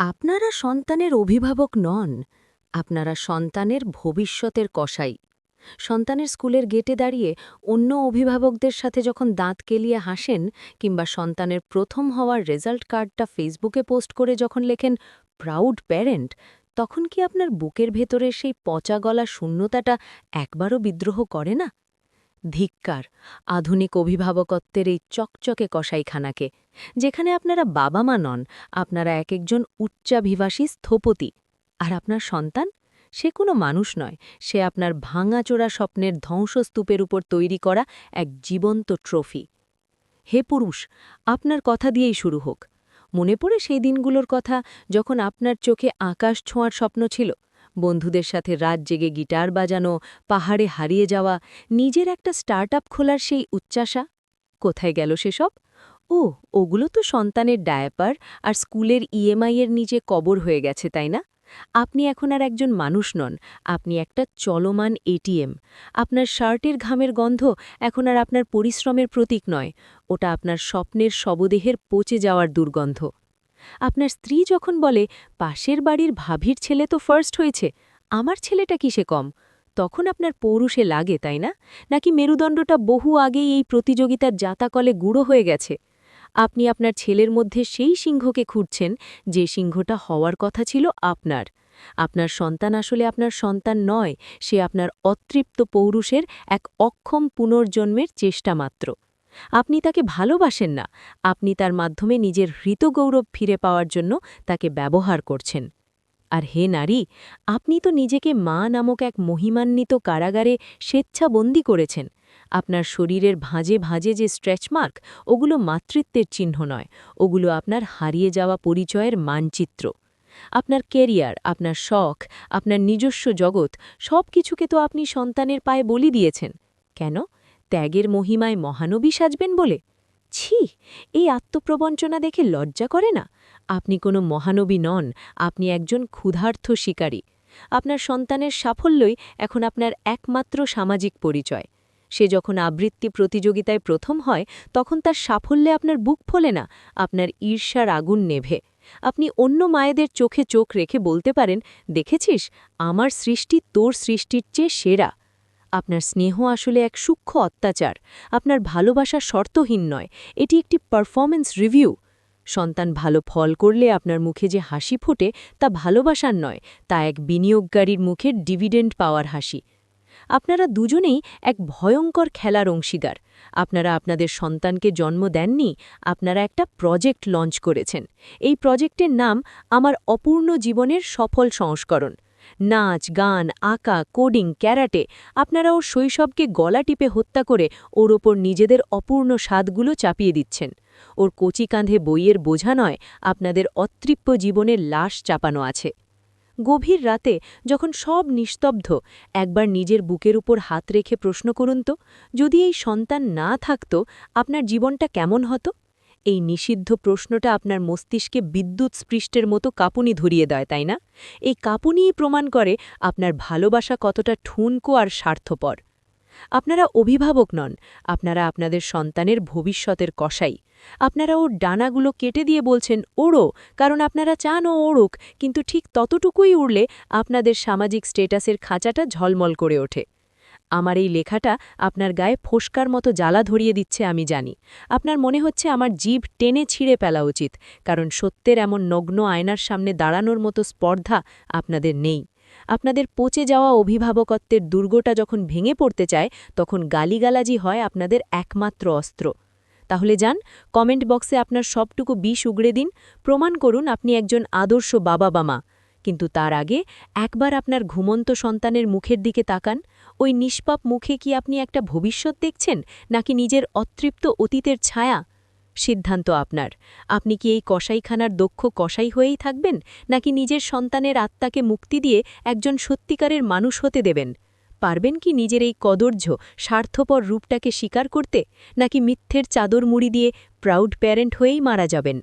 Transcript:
আপনারা সন্তানের অভিভাবক নন, আপনারা সন্তানের ভবিষ্যতের কসাই। সন্তানের স্কুলের গেটে দাঁড়িয়ে অন্য অভিভাবকদের সাথে যখন দাঁত কেলিয়ে হাসেন কিংবা সন্তানের প্রথম হওয়ার রেজাল্ট কার্ডটা ফেসবুকে পোস্ট করে যখন লেখেন প্রাউড প্যারেন্ট, তখন কি আপনার বুকের ভেতরে সেই পচা গলা শূন্যতাটা একবারও বিদ্রোহ করে না? ধিক্কার আধুনিক অভিভাবকত্বের এই চকচকে কসাইখানাকে, যেখানে আপনারা বাবা মা নন, আপনারা এক একজন উচ্চাভিবাসী স্থপতি। আর আপনার সন্তান, সে কোনো মানুষ নয়, সে আপনার ভাঙাচোরা স্বপ্নের ধ্বংসস্তূপের উপর তৈরি করা এক জীবন্ত ট্রফি। হে পুরুষ, আপনার কথা দিয়েই শুরু হোক। মনে পড়ে সেই দিনগুলোর কথা যখন আপনার চোখে আকাশ ছোঁয়ার স্বপ্ন ছিল, বন্ধুদের সাথে রাত জেগে গিটার বাজানো, পাহাড়ে হারিয়ে যাওয়া, নিজের একটা স্টার্টআপ খোলার সেই উচ্চাসা? কোথায় গেল সেসব? ও, ওগুলো তো সন্তানের ডায়াপার আর স্কুলের ইএমআই এর নিচে কবর হয়ে গেছে, তাই না? আপনি এখন আর একজন মানুষ নন, আপনি একটা চলমান এটিএম। আপনার শার্টের ঘামের গন্ধ এখন আর আপনার পরিশ্রমের প্রতীক নয়, ওটা আপনার স্বপ্নের শবদেহের পচে যাওয়ার দুর্গন্ধ। আপনার স্ত্রী যখন বলে, পাশের বাড়ির ভাবির ছেলে তো ফার্স্ট হয়েছে, আমার ছেলেটা কিসে কম, তখন আপনার পৌরুষে লাগে, তাই না? নাকি মেরুদণ্ডটা বহু আগেই এই প্রতিযোগিতার জাতাকলে গুঁড়ো হয়ে গেছে? আপনি আপনার ছেলের মধ্যে সেই সিংহকে খুঁজছেন, যে সিংহটা হওয়ার কথা ছিল আপনার। আপনার সন্তান আসলে আপনার সন্তান নয়, সে আপনার অতৃপ্ত পৌরুষের এক অক্ষম পুনর্জন্মের চেষ্টা মাত্র। আপনি তাকে ভালোবাসেন না, আপনি তার মাধ্যমে নিজের হৃতগৌরব ফিরে পাওয়ার জন্য তাকে ব্যবহার করছেন। আর হে নারী, আপনি তো নিজেকে মা নামক এক মহিমান্বিত কারাগারে স্বেচ্ছাবন্দী করেছেন। আপনার শরীরের ভাঁজে ভাঁজে যে স্ট্রেচ মার্ক, ওগুলো মাতৃত্বের চিহ্ন নয়, ওগুলো আপনার হারিয়ে যাওয়া পরিচয়ের মানচিত্র। আপনার কেরিয়ার, আপনার শখ, আপনার নিজস্ব জগৎ, সব কিছুকে তো আপনি সন্তানের পায়ে বলি দিয়েছেন। কেন? ত্যাগের মহিমায় মহানবী সাজবেন বলে? ছি, এই আত্মপ্রবঞ্চনা দেখে লজ্জা করে না? আপনি কোনো মহানবী নন, আপনি একজন ক্ষুধার্থ শিকারী। আপনার সন্তানের সাফল্যই এখন আপনার একমাত্র সামাজিক পরিচয়। সে যখন আবৃত্তি প্রতিযোগিতায় প্রথম হয়, তখন তার সাফল্যে আপনার বুক ফোলে না, আপনার ঈর্ষার আগুন নেভে। আপনি অন্য মায়েদের চোখে চোখ রেখে বলতে পারেন, দেখেছিস, আমার সৃষ্টি তোর সৃষ্টির চেয়ে সেরা। আপনার স্নেহ আসলে এক সূক্ষ্ম অত্যাচার, আপনার ভালোবাসা শর্তহীন নয়, এটি একটি পারফরম্যান্স রিভিউ। সন্তান ভালো ফল করলে আপনার মুখে যে হাসি ফোটে, তা ভালোবাসার নয়, তা এক বিনিয়োগকারীর মুখের ডিভিডেন্ড পাওয়ার হাসি। আপনারা দুজনেই এক ভয়ঙ্কর খেলার অংশীদার। আপনারা আপনাদের সন্তানকে জন্ম দেননি, আপনারা একটা প্রজেক্ট লঞ্চ করেছেন। এই প্রজেক্টের নাম আমার অপূর্ণ জীবনের সফল সংস্করণ। নাচ, গান, আঁকা, কোডিং, ক্যারাটে, আপনারা ওর শৈশবকে গলা টিপে হত্যা করে ওর ওপর নিজেদের অপূর্ণ স্বাদগুলো চাপিয়ে দিচ্ছেন। ওর কচি কাঁধে বইয়ের বোঝা নয়, আপনাদের অতৃপ্ত জীবনের লাশ চাপানো আছে। গভীর রাতে যখন সব নিস্তব্ধ, একবার নিজের বুকের উপর হাত রেখে প্রশ্ন করুন তো, যদি এই সন্তান না থাকত, আপনার জীবনটা কেমন হতো? এই নিষিদ্ধ প্রশ্নটা আপনার মস্তিষ্কে বিদ্যুৎ স্পৃষ্টের মতো কাঁপুনি ধরিয়ে দেয়, তাই না? এই কাঁপুনিই প্রমাণ করে আপনার ভালোবাসা কতটা ঠুনকো আর স্বার্থপর। আপনারা অভিভাবক নন, আপনারা আপনাদের সন্তানের ভবিষ্যতের কসাই। আপনারা ওর ডানাগুলো কেটে দিয়ে বলছেন ওড়ো, কারণ আপনারা চান ও ওড়ুক, কিন্তু ঠিক ততটুকুই উড়লে আপনাদের সামাজিক স্টেটাসের খাঁচাটা ঝলমল করে ওঠে। আমার এই লেখাটা আপনার গায়ে ফোস্কার মতো জ্বালা ধরিয়ে দিচ্ছে, আমি জানি। আপনার মনে হচ্ছে আমার জিভ টেনে ছিঁড়ে ফেলা উচিত, কারণ সত্যের এমন নগ্ন আয়নার সামনে দাঁড়ানোর মতো স্পর্ধা আপনাদের নেই। আপনাদের পচে যাওয়া অভিভাবকত্বের দুর্গটা যখন ভেঙে পড়তে চায়, তখন গালিগালাজি হয় আপনাদের একমাত্র অস্ত্র। তাহলে যান, কমেন্ট বক্সে আপনার সবটুকু বিষ উগড়ে দিন, প্রমাণ করুন আপনি একজন আদর্শ বাবা বা মা। কিন্তু তার আগে একবার আপনার ঘুমন্ত সন্তানের মুখের দিকে তাকান। ওই নিষ্পাপ মুখে কি আপনি একটা ভবিষ্যৎ দেখছেন, নাকি নিজের অতৃপ্ত অতীতের ছায়া? সিদ্ধান্ত আপনার। আপনি কি এই কসাইখানার দক্ষ কসাই হয়েই থাকবেন, নাকি নিজের সন্তানের আত্মাকে মুক্তি দিয়ে একজন সত্যিকারের মানুষ হতে দেবেন? পারবেন কি নিজের এই কদর্য স্বার্থপর রূপটাকে স্বীকার করতে, নাকি মিথ্যের চাদর মুড়ি দিয়ে প্রাউড প্যারেন্ট হয়েই মারা যাবেন?